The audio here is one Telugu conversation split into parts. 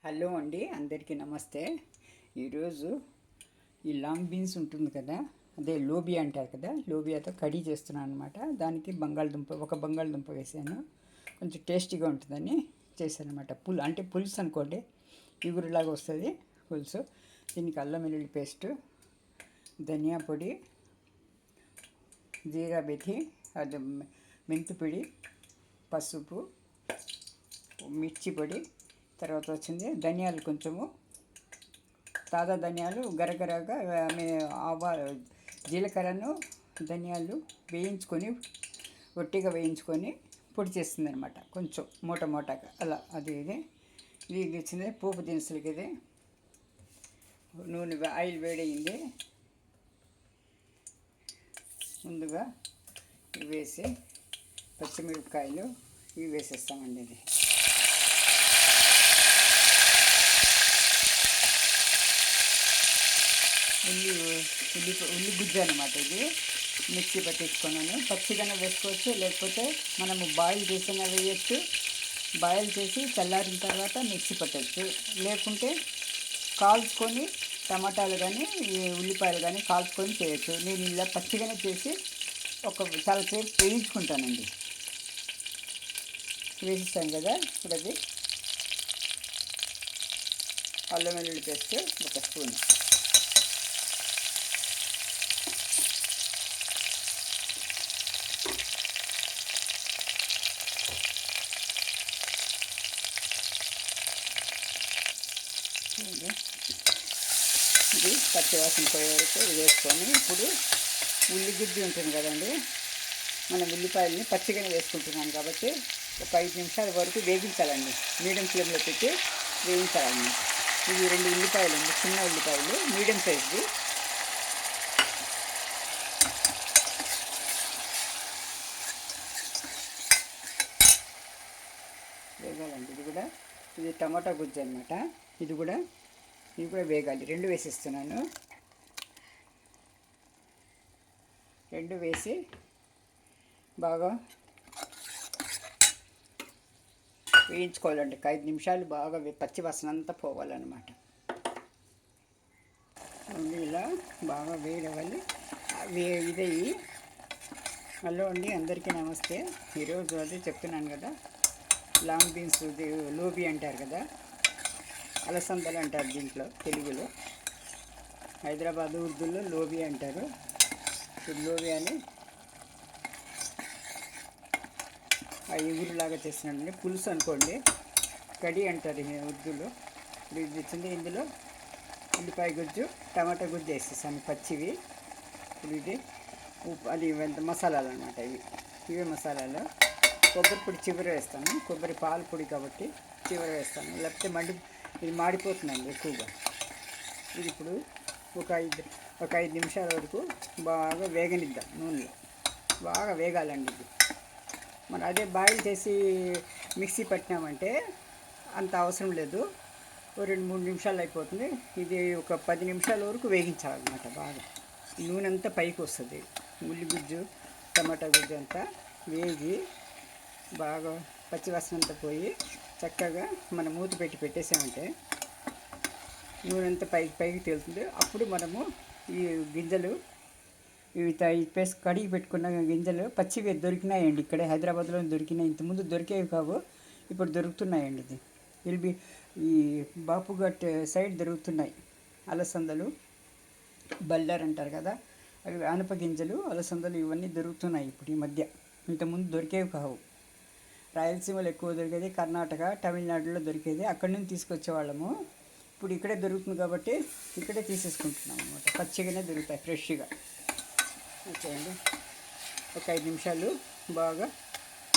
హలో అండి, అందరికీ నమస్తే. ఈరోజు ఈ లాంగ్ బీన్స్ ఉంటుంది కదా, అదే లోబియా అంటారు కదా, లోబియాతో కర్రీ చేస్తున్నాను అనమాట. దానికి ఒక బంగాళదుంప వేసాను. కొంచెం టేస్టీగా ఉంటుందని చేశాను అనమాట. అంటే పులుసు అనుకోండి, ఇగురులాగా వస్తుంది పులుసు. దీనికి అల్లం వెల్లుల్లి పేస్టు, ధనియా పొడి, జీరా మెథి, అది మెంతి పొడి, పసుపు, మిర్చి పొడి, తర్వాత వచ్చింది ధనియాలు, కొంచెము తాజా ధనియాలు గరగరగా జీలకర్రను ధనియాలు వేయించుకొని, ఒట్టిగా వేయించుకొని పొడి చేస్తుంది అనమాట. కొంచెం మూటగా అలా. అది ఇది వచ్చింది పోపు దినుసులకి. ఇది నూనె ఆయిల్ వేడయింది. ముందుగా ఇవి వేసి పచ్చిమిరపకాయలు ఇవి వేసేస్తామండి. ఇది ఉల్లి గుజ్జు అనమాట. ఇది మిక్సీ పట్టించుకున్నాను. పచ్చిగానే వేసుకోవచ్చు, లేకపోతే మనము బాయిల్ చేసినా వేయచ్చు. బాయిల్ చేసి చల్లారిన తర్వాత మిక్సీ పట్టచ్చు. లేకుంటే కాల్చుకొని టమాటాలు కానీ ఉల్లిపాయలు కానీ కాల్చుకొని చేయొచ్చు. నేను ఇలా పచ్చిగానే చేసి చాలాసేపు వేయించుకుంటానండి. వేసిస్తాను కదా. ఇప్పుడు అది అల్లం వెల్లుల్లి పేస్ట్ ఒక స్పూన్, ఇది పచ్చివాసన పోయే వరకు వేసుకొని, ఇప్పుడు ఉల్లిగుజ్జు ఉంటుంది కదండి, మనం ఉల్లిపాయలని పచ్చిగానే వేసుకుంటున్నాం కాబట్టి ఒక 5 నిమిషాల వరకు వేగించాలండి. మీడియం ఫ్లేమ్లో పెట్టి వేయించాలండి. ఇవి 2 ఉల్లిపాయలు అండి, చిన్న ఉల్లిపాయలు, మీడియం సైజ్ది. వేగాలండి. ఇది టమాటా గుజ్జు అనమాట. ఇది కూడా వేగాలి. 2 వేసిస్తున్నాను. 2 వేసి బాగా వేయించుకోవాలండి. 5 నిమిషాలు బాగా పచ్చి వాసన అంతా పోవాలన్నమాట. ఇలా బాగా వేయవాలి. ఇదయ్యి. హలో అండి, అందరికీ నమస్తే. ఈరోజు అదే చెప్తున్నాను కదా, లాంగ్ బీన్స్, లోబీ అంటారు కదా, అలసందలు అంటారు దీంట్లో తెలుగులో. హైదరాబాద్ ఉర్దూలో లోబీ అంటారు. లోబీ అని ఆ ఎగురులాగా చేస్తున్నాండి. పులుసు అనుకోండి, కడి అంటారు ఉర్దూలో. ఇప్పుడు ఇది వచ్చింది. ఇందులో ఉల్లిపాయ గుజ్జు, టమాటా గుజ్జు వేసేసాను పచ్చివి. ఇప్పుడు ఇది అది మసాలాలు అనమాట. ఇవే మసాలాలు. కొబ్బరి పొడి చివరి వేస్తాను. కొబ్బరి పాల పొడి కాబట్టి చివరి వేస్తాను, లేకపోతే ఇది మాడిపోతుందండి ఎక్కువగా. ఇది ఇప్పుడు ఒక 5 నిమిషాల వరకు బాగా వేగనిద్దాం. నూనెలో బాగా వేగాలండి. ఇది మనం అదే బాయిల్ చేసి మిక్సీ పట్టినామంటే అంత అవసరం లేదు. 2-3 నిమిషాలు అయిపోతుంది. ఇది ఒక 10 నిమిషాల వరకు వేగించాలన్నమాట. బాగా నూనె అంతా పైకి వస్తుంది. ఉల్లిగుజ్జు, టమాటా గుజ్జు అంతా వేగి బాగా పచ్చివాసన అంతా పోయి చక్కగా మనం మూత పెట్టేసామంటే నూనె అంతా పైకి తేలుతుంది. అప్పుడు మనము ఈ గింజలు, ఇవి పేస్ట్ కడిగి పెట్టుకున్న గింజలు పచ్చివి దొరికినాయండి. ఇక్కడే హైదరాబాద్లో దొరికినాయి. ఇంతకుముందు దొరికేవి కావు, ఇప్పుడు దొరుకుతున్నాయండి. ఇది ఈ బాపుఘాట్ సైడ్ దొరుకుతున్నాయి. అలసందలు, బల్లార్ అంటారు కదా, అవి ఆనప గింజలు, అలసందలు ఇవన్నీ దొరుకుతున్నాయి ఇప్పుడు ఈ మధ్య. ఇంతకుముందు దొరికేవి కావు. రాయలసీమలో ఎక్కువ దొరికేది, కర్ణాటక, తమిళనాడులో దొరికేది. అక్కడి నుంచి తీసుకొచ్చేవాళ్ళము. ఇప్పుడు ఇక్కడే దొరుకుతుంది కాబట్టి ఇక్కడే తీసేసుకుంటున్నాం అనమాట. పచ్చిగానే దొరుకుతాయి, ఫ్రెష్గా. ఓకే అండి, ఒక 5 నిమిషాలు బాగా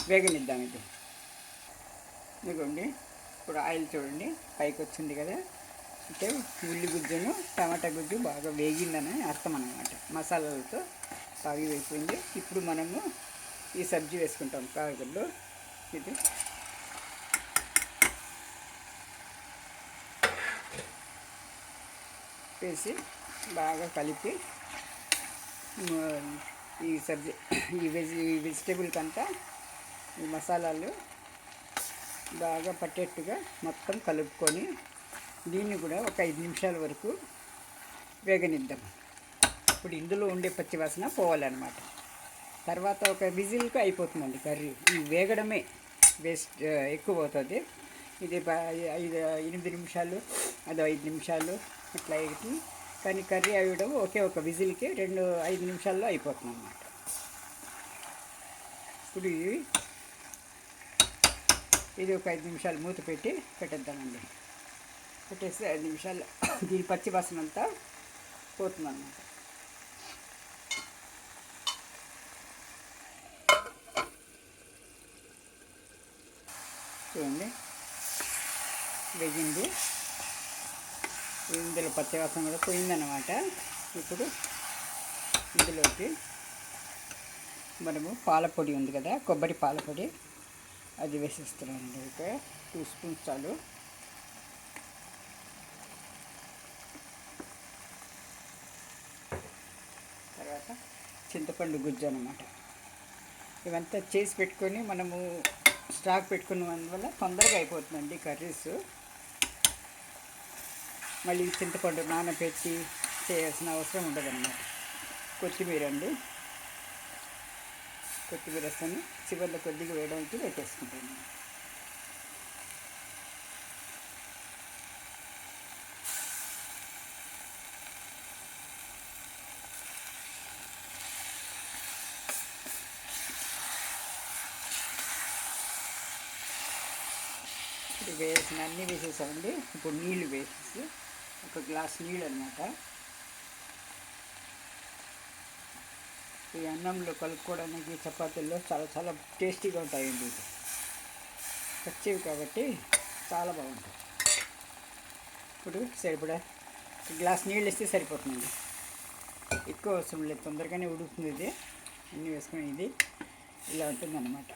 వేగనిద్దాం. ఇదిగోండి, ఇప్పుడు ఆయిల్ చూడండి పైకి వచ్చింది కదా. అంటే ఉల్లి గుజ్జును టమాటా గుజ్జు బాగా వేగిందని అర్థం అన్నమాట. మసాలాలతో బాగా వేగిపోయింది. ఇప్పుడు మనము ఈ సబ్జీ వేసుకుంటాం. కాయగూరలు ఇది వేసి బాగా కలిపి ఈ సబ్జీ ఈ వెజిటేబుల్కి అంతా ఈ మసాలాలు బాగా పట్టేట్టుగా మొత్తం కలుపుకొని దీన్ని కూడా ఒక 5 నిమిషాల వరకు వేగనిద్దాం. ఇప్పుడు ఇందులో ఉండే పచ్చివాసన పోవాలన్నమాట. తర్వాత ఒక విజిల్కి అయిపోతుందండి కర్రీ. ఈ వేగడమే వేస్ట్ ఎక్కువ అవుతుంది. ఇది 8 నిమిషాలు, అదో 5 నిమిషాలు అట్లా అయ్యి, కానీ కర్రీ అవ్వడం ఒక విజిల్కి 5 నిమిషాల్లో అయిపోతుంది అన్నమాట. ఇప్పుడు ఇది ఒక 5 నిమిషాలు మూత పెట్టి పెట్టేద్దామండి. పెట్టేస్తే 5 నిమిషాలు దీని పచ్చి వాసన అంతా పోతుందన్నమాట. చూడండి వేగింది. ఇందులో పచ్చివాసన కూడా పోయిందన్నమాట. ఇప్పుడు ఇందులోకి మనము పాలపొడి ఉంది కదా, కొబ్బరి పాలపొడి, అది వేసేస్తున్నానండి. ఒక 2 స్పూన్స్ చాలు. తర్వాత చింతపండు గుజ్జు అన్నమాట. ఇవంతా చేసి పెట్టుకొని మనము స్టాక్ పెట్టుకున్నందువల్ల తొందరగా అయిపోతుందండి కర్రీస్. మళ్ళీ చింతపండు నానబెట్టి చేయాల్సిన అవసరం ఉండదన్నమాట. కొత్తిమీర అండి, కొత్తిమీర వేస్తాను. చివరిలో కొద్దిగా వేయడానికి పెట్టేసుకుంటాను. ఇప్పుడు అన్నీ వేసేసామండి. ఇప్పుడు నీళ్ళు వేసేసి ఒక గ్లాస్ నీళ్ళు అన్నమాట. ఈ అన్నంలో కలుపుకోవడానికి చపాతీల్లో చాలా చాలా టేస్టీగా ఉంటాయండి. ఇది పచ్చివి కాబట్టి చాలా బాగుంటాయి. ఇప్పుడు సరిపడా గ్లాస్ నీళ్ళు వేస్తే సరిపోతుంది. ఎక్కువ అవసరం లేదు, తొందరగానే ఉడుకుతుంది. ఇది అన్నీ వేసుకుని ఇది ఇలా ఉంటుందన్నమాట.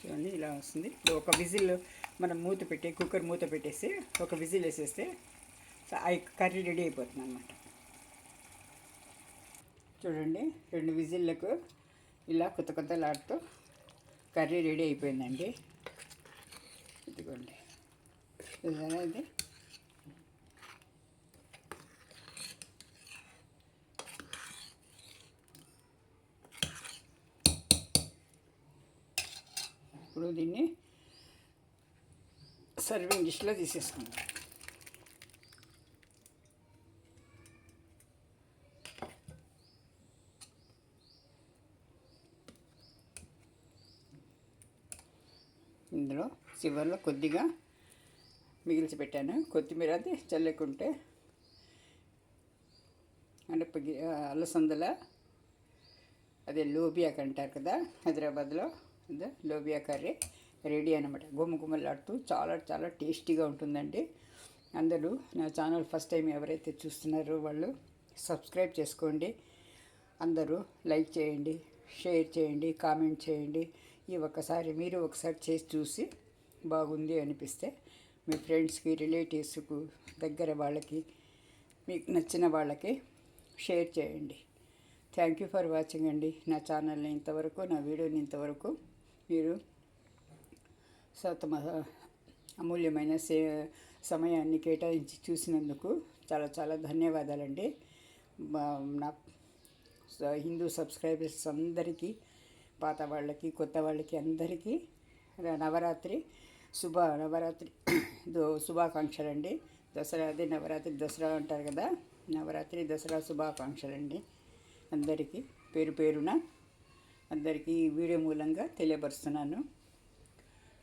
చూడండి ఇలా వస్తుంది. ఇప్పుడు ఒక విజిల్ మనం మూత పెట్టి, కుక్కర్ మూత పెట్టేసి ఒక విజిల్ వేసేస్తే కర్రీ రెడీ అయిపోతుంది అన్నమాట. చూడండి 2 విజిల్లకు ఇలా కొత్త కొత్తలాడుతూ కర్రీ రెడీ అయిపోయిందండి. ఇదిగోండి, ఇది ఇప్పుడు దీన్ని సర్వింగ్ డిష్లో తీసేసుకుందాం. ఇందులో చివరిలో కొద్దిగా మిగిల్చి పెట్టాను కొత్తిమీర, అది చల్లుకుంటే అంటే అలసందల అదే లోబియాక్ అంటారు కదా హైదరాబాద్లో, అదే లోబియా కర్రీ రెడీ అనమాట. గుమ్మగుమ్మలాడుతూ చాలా చాలా టేస్టీగా ఉంటుందండి. అందరూ నా ఛానల్ ఫస్ట్ టైం ఎవరైతే చూస్తున్నారో వాళ్ళు సబ్స్క్రైబ్ చేసుకోండి. అందరూ లైక్ చేయండి, షేర్ చేయండి, కామెంట్ చేయండి. మీరు ఒకసారి చేసి చూసి బాగుంది అనిపిస్తే మీ ఫ్రెండ్స్కి, రిలేటివ్స్కు, దగ్గర వాళ్ళకి, మీకు నచ్చిన వాళ్ళకి షేర్ చేయండి. థ్యాంక్ యూ ఫర్ వాచింగ్ అండి. నా ఛానల్ని ఇంతవరకు, నా వీడియోని ఇంతవరకు మీరు అమూల్యమైన సమయాన్ని కేటాయించి చూసినందుకు చాలా చాలా ధన్యవాదాలండి. నా హిందూ సబ్స్క్రైబర్స్ అందరికీ, పాత వాళ్ళకి, కొత్త వాళ్ళకి అందరికీ నవరాత్రి శుభాకాంక్షలండి. దసరా, అదే నవరాత్రి దసరా అంటారు కదా, నవరాత్రి దసరా శుభాకాంక్షలండి అందరికీ. పేరు పేరున అందరికీ ఈ వీడియో మూలంగా తెలియపరుస్తున్నాను.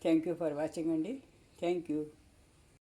థ్యాంక్ యూ ఫర్ వాచింగ్ అండి. Thank you.